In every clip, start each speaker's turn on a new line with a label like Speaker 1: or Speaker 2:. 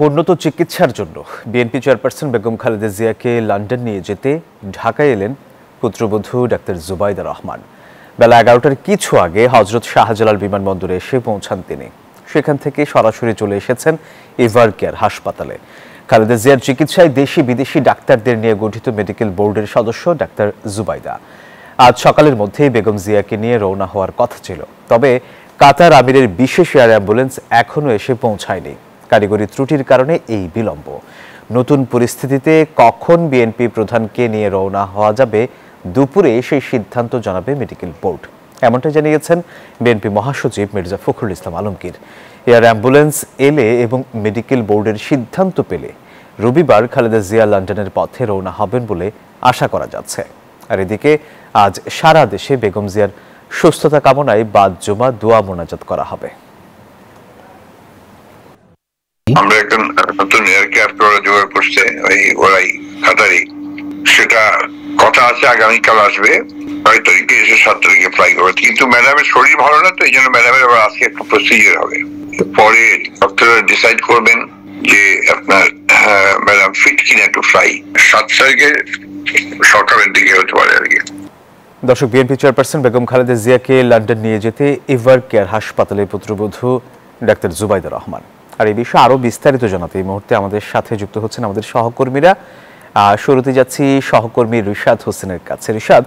Speaker 1: উন্নত চিকিৎসার জন্য বিএনপি চেয়ারপারসন বেগম খালেদা জিয়াকে লন্ডন নিয়ে যেতে ঢাকায় এলেন পুত্রবধূ ডাক্তার জুবাইদা রহমান। বেলা 11টার কিছু আগে হযরত শাহজালাল বিমানবন্দরে এসে পৌঁছান তিনি। সেখান থেকে সরাসরি চলে এসেছেন এভার কেয়ার হাসপাতালে। খালেদা জিয়ার চিকিৎসায় দেশি বিদেশি ডাক্তারদের নিয়ে গঠিত মেডিকেল বোর্ডের সদস্য ডাক্তার জুবাইদা। আজ সকালের মধ্যেই বেগম জিয়াকে নিয়ে রওনা হওয়ার কথা ছিল, তবে কাতার আমিরের বিশেষ এয়ার অ্যাম্বুলেন্স এখনও এসে পৌঁছায়নি। কারিগরি ত্রুটির কারণে এই বিলম্ব। নতুন পরিস্থিতিতে কখন বিএনপি প্রধানকে নিয়ে রওনা হওয়া যাবে দুপুরে সেই সিদ্ধান্ত জানাবে মেডিকেল বোর্ড, এমনটা জানিয়েছেন বিএনপি মহাসচিব মির্জা ফখরুল ইসলাম আলমগীর। এয়ার অ্যাম্বুলেন্স এলে এবং মেডিকেল বোর্ডের সিদ্ধান্ত পেলে রবিবার খালেদা জিয়া লন্ডনের পথে রওনা হবেন বলে আশা করা যাচ্ছে। আর এদিকে আজ সারা দেশে বেগম জিয়ার সুস্থতা কামনায় বাদ জুমা দোয়া মোনাজাত করা হবে।
Speaker 2: আমরা এখন নতুন এয়ারক্রাফট জোগাড় করছে ওরাই কাতারি, সেটা কথা আছে আগামীকাল আসবে, 6 তারিখে এসে 7 তারিখে ফ্লাই করবে। কিন্তু ম্যাডামের শরীর ভালো না, তো এই জন্য ম্যাডামের আবার আজকে একটা প্রসিজার হবে। পরে ডক্টর ডিসাইড করবেন যে আপনার ম্যাডাম ফিট কিনা টু ফ্লাই। 7 তারিখে সকালের দিকে হতে পারে আর কি।
Speaker 1: দর্শক, বিএনপি চেয়ারপারসন বেগম খালেদা জিয়াকে লন্ডন নিয়ে যেতে এভার কেয়ার হাসপাতালে পুত্রবধূ ডাক্তার জুবাইদা রহমান। আর এই বিষয়ে আরো বিস্তারিত জানাতে এই মুহূর্তে আমাদের সাথে যুক্ত হচ্ছেন আমাদের সহকর্মীরা। শুরুতে যাচ্ছি সহকর্মী রিশাদ হোসেনের কাছে। রিশাদ,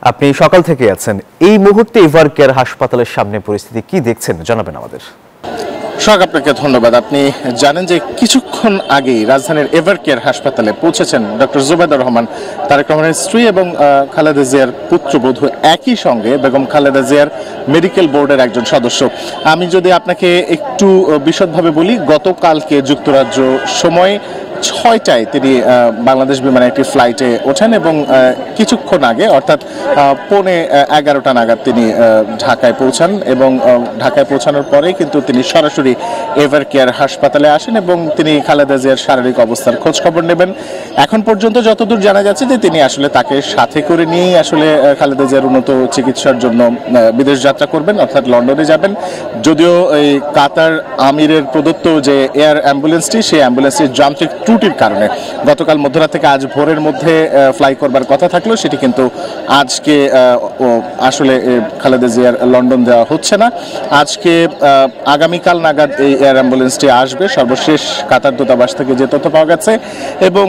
Speaker 1: আপনি সকাল থেকে আছেন, এই মুহূর্তে এভার কেয়ার হাসপাতালের সামনে পরিস্থিতি কি দেখছেন জানাবেন আমাদের।
Speaker 3: সোহাগ, আপনাকে ধন্যবাদ। আপনি জানেন যে কিছুক্ষণ আগেই রাজধানীর এভার কেয়ার হাসপাতালে পৌঁছেছেন ডক্টর জুবাইদা রহমান, তারেক রহমানের স্ত্রী এবং খালেদা জিয়ার পুত্রবধূ, একই সঙ্গে বেগম খালেদা জিয়ার মেডিকেল বোর্ডের একজন সদস্য। আমি যদি আপনাকে একটু বিশদভাবে বলি, গতকালকে যুক্তরাজ্য সময় 6টায় তিনি বাংলাদেশ বিমানে একটি ফ্লাইটে ওঠেন এবং কিছুক্ষণ আগে অর্থাৎ 11:15 নাগাদ তিনি ঢাকায় পৌঁছান এবং ঢাকায় পৌঁছানোর পরে কিন্তু তিনি সরাসরি এভার কেয়ার হাসপাতালে আসেন এবং তিনি খালেদা জিয়ার শারীরিক অবস্থার খোঁজ খবর নেবেন। এখন পর্যন্ত যতদূর জানা যাচ্ছে যে তিনি আসলে তাকে সাথে করে নিয়েই আসলে খালেদা জিয়ার উন্নত চিকিৎসার জন্য বিদেশ যাত্রা করবেন, অর্থাৎ লন্ডনে যাবেন। যদিও এই কাতার আমিরের প্রদত্ত যে এয়ার অ্যাম্বুলেন্সটি, সেই অ্যাম্বুলেন্সটির যান্ত্রিক ত্রুটির কারণে গতকাল মধ্যরাত থেকে আজ ভোরের মধ্যে ফ্লাই করবার কথা থাকলেও সেটি কিন্তু আজকে আসলে খালেদা জিয়ার লন্ডন দেওয়া হচ্ছে না। আজকে আগামীকাল নাগাদ এই এয়ার অ্যাম্বুলেন্সটি আসবে, সর্বশেষ কাতার দূতাবাস থেকে যে তথ্য পাওয়া গেছে, এবং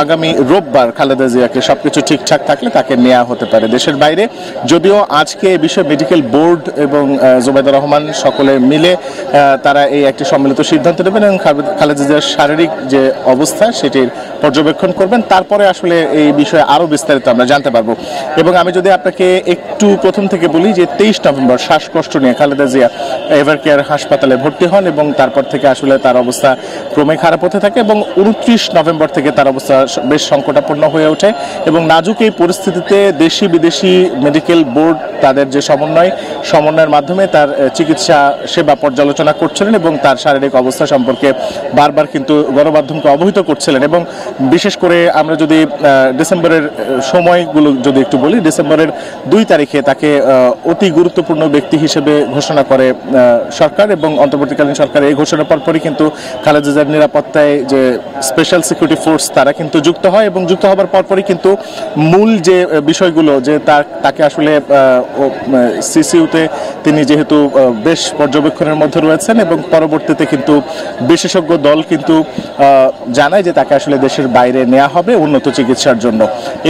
Speaker 3: আগামী রোববার খালেদা জিয়াকে সবকিছু ঠিকঠাক থাকলে তাকে নেওয়া হতে পারে দেশের বাইরে। যদিও আজকে এই বিষয়ে মেডিকেল বোর্ড এবং জুবাইদা রহমান সকলে মিলে তারা এই একটি সম্মিলিত সিদ্ধান্ত নেবেন এবং খালেদা জিয়ার শারীরিক যে অবস্থা সেটির পর্যবেক্ষণ করবেন। তারপরে আসলে এই বিষয়ে আরো বিস্তারিত আমরা জানতে পারবো। এবং আমি যদি আপনাকে একটু প্রথম থেকে বলি যে 23 নভেম্বর শ্বাসকষ্ট নিয়ে খালেদা জিয়া এভার কেয়ার হাসপাতালে ভর্তি হন এবং তারপর থেকে আসলে তার অবস্থা ক্রমে খারাপ হতে থাকে এবং 29 নভেম্বর থেকে তার অবস্থা বেশ সংকটাপন্ন হয়ে ওঠে এবং নাজুক এই পরিস্থিতিতে দেশি বিদেশি মেডিকেল বোর্ড তাদের যে সমন্বয়ের মাধ্যমে তার চিকিৎসা সেবা পর্যালোচনা করছিলেন এবং তার শারীরিক অবস্থা সম্পর্কে বারবার কিন্তু গণমাধ্যমকে অবহিত করছিলেন। এবং বিশেষ করে আমরা যদি ডিসেম্বরের সময়গুলো যদি একটু বলি, ডিসেম্বরের 2 তারিখে তাকে অতি গুরুত্বপূর্ণ ব্যক্তি হিসেবে ঘোষণা করে সরকার এবং অন্তর্বর্তীকালীন সরকার। এই ঘোষণার পরপরই কিন্তু খালেদা জিয়ার নিরাপত্তায় যে স্পেশাল সিকিউরিটি ফোর্স তারা কিন্তু যুক্ত হয় এবং যুক্ত হবার পরপরই কিন্তু মূল যে বিষয়গুলো যে তাকে আসলে সিসিউতে তিনি যেহেতু বেশ পর্যবেক্ষণের মধ্যে রয়েছেন এবং পরবর্তীতে কিন্তু বিশেষজ্ঞ দল কিন্তু জানায় যে তাকে আসলে দেশের বাইরে নেওয়া হবে উন্নত চিকিৎসার জন্য।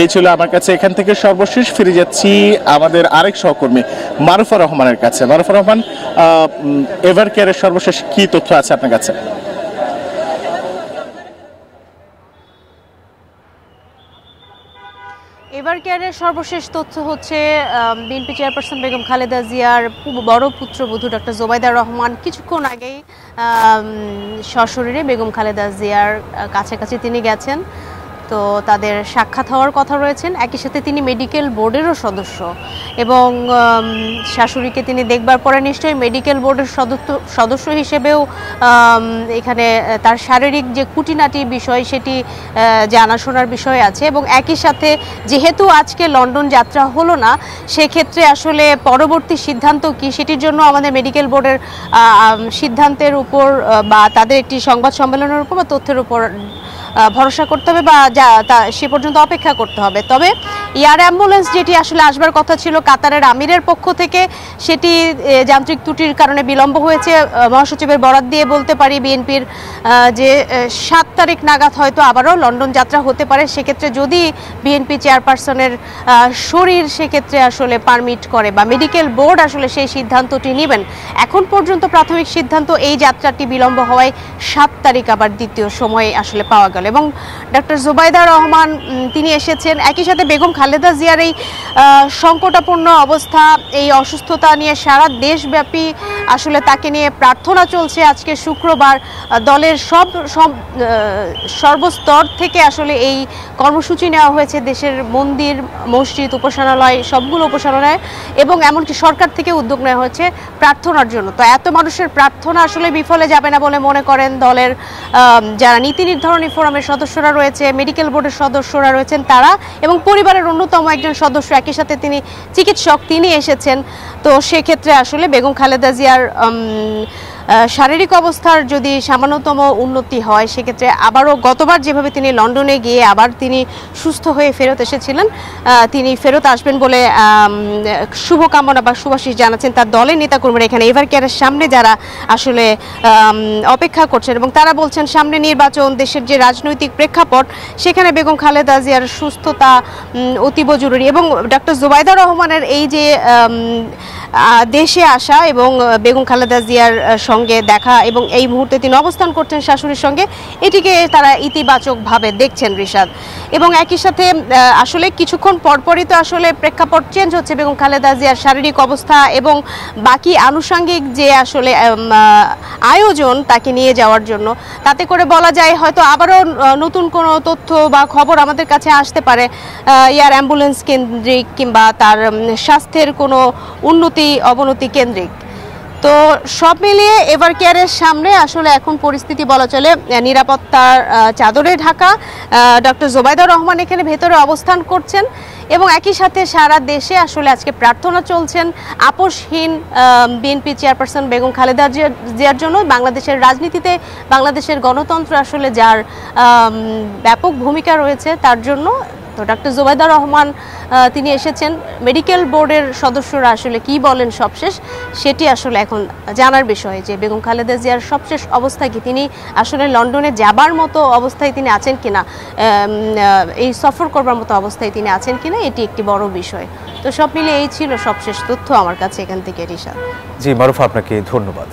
Speaker 3: এই ছিল আমার কাছে এখান থেকে সর্বশেষ। ফিরে যাচ্ছি আমাদের আরেক সহকর্মী মারুফা রহমানের কাছে। মারুফা রহমান, এভার কেয়ারের সর্বশেষ কি তথ্য আছে আপনার কাছে?
Speaker 4: এভার কেয়ারের সর্বশেষ তথ্য হচ্ছে বিএনপি চেয়ারপারসন বেগম খালেদা জিয়ার বড় পুত্রবধূ ডক্টর জুবাইদা রহমান কিছুক্ষণ আগেই সশরীরে বেগম খালেদা জিয়ার কাছাকাছি তিনি গেছেন। তো তাদের সাক্ষাৎ হওয়ার কথা রয়েছেন। একই সাথে তিনি মেডিকেল বোর্ডেরও সদস্য এবং শাশুড়িকে তিনি দেখবার পরে নিশ্চয়ই মেডিকেল বোর্ডের সদস্য হিসেবেও এখানে তার শারীরিক যে খুঁটিনাটি বিষয় সেটি জানাশোনার বিষয় আছে। এবং একই সাথে যেহেতু আজকে লন্ডন যাত্রা হলো না, সেক্ষেত্রে আসলে পরবর্তী সিদ্ধান্ত কি সেটির জন্য আমাদের মেডিকেল বোর্ডের সিদ্ধান্তের উপর বা তাদের একটি সংবাদ সম্মেলনের উপর বা তথ্যের উপর ভরসা করতে হবে বা সে পর্যন্ত অপেক্ষা করতে হবে। তবে এয়ার অ্যাম্বুলেন্স যেটি আসলে আসবার কথা ছিল কাতারের আমিরের পক্ষ থেকে, সেটি যান্ত্রিক ত্রুটির কারণে বিলম্ব হয়েছে। মহাসচিবের বরাত দিয়ে বলতে পারি বিএনপির যে 7 তারিখ নাগাদ হয়তো আবারও লন্ডন যাত্রা হতে পারে। সেক্ষেত্রে যদি বিএনপি চেয়ারপারসনের শরীর সেক্ষেত্রে আসলে পারমিট করে বা মেডিকেল বোর্ড আসলে সেই সিদ্ধান্তটি নেবেন। এখন পর্যন্ত প্রাথমিক সিদ্ধান্ত এই যাত্রাটি বিলম্ব হওয়ায় 7 তারিখ আবার দ্বিতীয় সময়ে আসলে পাওয়া গেল। এবং ডক্টর জুবাইদা রহমান তিনি এসেছেন। একই সাথে বেগম খালেদা জিয়ার এই সংকটাপন্ন অবস্থা, এই অসুস্থতা নিয়ে সারা দেশব্যাপী আসলে তাকে নিয়ে প্রার্থনা চলছে। আজকে শুক্রবার দলের সর্বস্তর থেকে আসলে এই কর্মসূচি নেওয়া হয়েছে। দেশের মন্দির, মসজিদ, উপাসনালয়, সবগুলো উপাসনালয় এবং এমনকি সরকার থেকে উদ্যোগ নেওয়া হয়েছে প্রার্থনার জন্য। তো এত মানুষের প্রার্থনা আসলে বিফলে যাবে না বলে মনে করেন দলের যারা নীতি নির্ধারণী ফোরামের সদস্যরা রয়েছে, মেডিকেল বোর্ডের সদস্যরা রয়েছেন তারা, এবং পরিবারের অন্যতম একজন সদস্য, একই সাথে তিনি চিকিৎসক, তিনি এসেছেন। তো সেক্ষেত্রে আসলে বেগম খালেদা জিয়ার শারীরিক অবস্থার যদি সামান্যতম উন্নতি হয়, সেক্ষেত্রে আবারও গতবার যেভাবে তিনি লন্ডনে গিয়ে আবার তিনি সুস্থ হয়ে ফেরত এসেছিলেন, তিনি ফেরত আসবেন বলে শুভকামনা বা শুভাশিস জানাচ্ছেন তার দলের নেতাকর্মীরা এখানে এভার কেয়ারের সামনে যারা আসলে অপেক্ষা করছেন। এবং তারা বলছেন সামনে নির্বাচন, দেশের যে রাজনৈতিক প্রেক্ষাপট, সেখানে বেগম খালেদা জিয়ার সুস্থতা অতীব জরুরি। এবং ডক্টর জুবাইদা রহমানের এই যে দেশে আসা এবং বেগম খালেদা জিয়ার সঙ্গে দেখা এবং এই মুহূর্তে তিনি অবস্থান করছেন শাশুড়ির সঙ্গে, এটিকে তারা ইতিবাচকভাবে দেখছেন রিশাদ। এবং একই সাথে আসলে কিছুক্ষণ পরপরই তো আসলে প্রেক্ষাপট চেঞ্জ হচ্ছে বেগম খালেদা জিয়ার শারীরিক অবস্থা এবং বাকি আনুষঙ্গিক যে আসলে আয়োজন তাকে নিয়ে যাওয়ার জন্য, তাতে করে বলা যায় হয়তো আবারও নতুন কোনো তথ্য বা খবর আমাদের কাছে আসতে পারে এয়ার অ্যাম্বুলেন্স কেন্দ্রিক কিংবা তার স্বাস্থ্যের কোনো উন্নতি অবনতি কেন্দ্রিক। তো সব মিলিয়ে এভার কেয়ারের সামনে আসলে এখন পরিস্থিতি বলা চলে নিরাপত্তার চাদরে ঢাকা। ডক্টর জুবাইদা রহমান এখানে ভেতরে অবস্থান করছেন এবং একই সাথে সারা দেশে আসলে আজকে প্রার্থনা চলছেন আপোষহীন বিএনপি চেয়ারপারসন বেগম খালেদা জিয়ার জন্য। বাংলাদেশের রাজনীতিতে বাংলাদেশের গণতন্ত্র আসলে যার ব্যাপক ভূমিকা রয়েছে তার জন্য। তো ডক্টর জুবাইদা রহমান তিনি এসেছেন। মেডিকেল বোর্ডের সদস্যরা আসলে কি বলেন সবশেষ, সেটি আসলে এখন জানার বিষয় যে বেগম খালেদা জিয়ার সবশেষ অবস্থা কি, তিনি আসলে লন্ডনে যাবার মতো অবস্থায় তিনি আছেন কিনা, এই সফর করবার মতো অবস্থায় তিনি আছেন কিনা, এটি একটি বড় বিষয়। তো সব মিলে এই ছিল সবশেষ তথ্য আমার কাছে এখান থেকে রিশাদ।
Speaker 1: জি মারুফা, আপনাকে ধন্যবাদ।